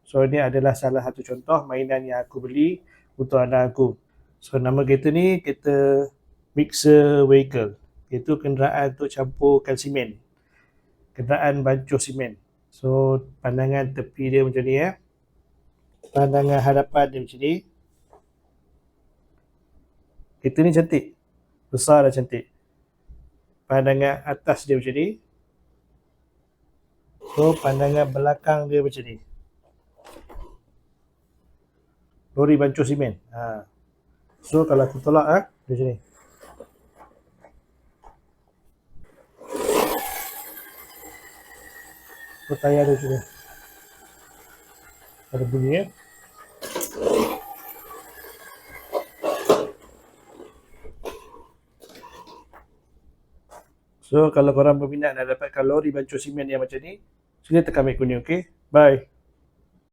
So ini adalah salah satu contoh mainan yang aku beli untuk anak aku. So nama kereta ni kereta mixer vehicle, iaitu kenderaan untuk campurkan simen, kenderaan bancuh simen. So pandangan tepi dia macam ni ya. Pandangan hadapan dia macam ni. Kereta ni cantik, besar dan cantik. Pandangan atas dia macam ni. So pandangan belakang dia macam ni. Lori bancuh simen. So kalau aku tolak dia macam ni. So tayar dia macam ni. Ada bunyi ya. So kalau korang berminat nak dapatkan lori bancuh simen yang macam ni, sila tekan beg kuning, okey? Bye.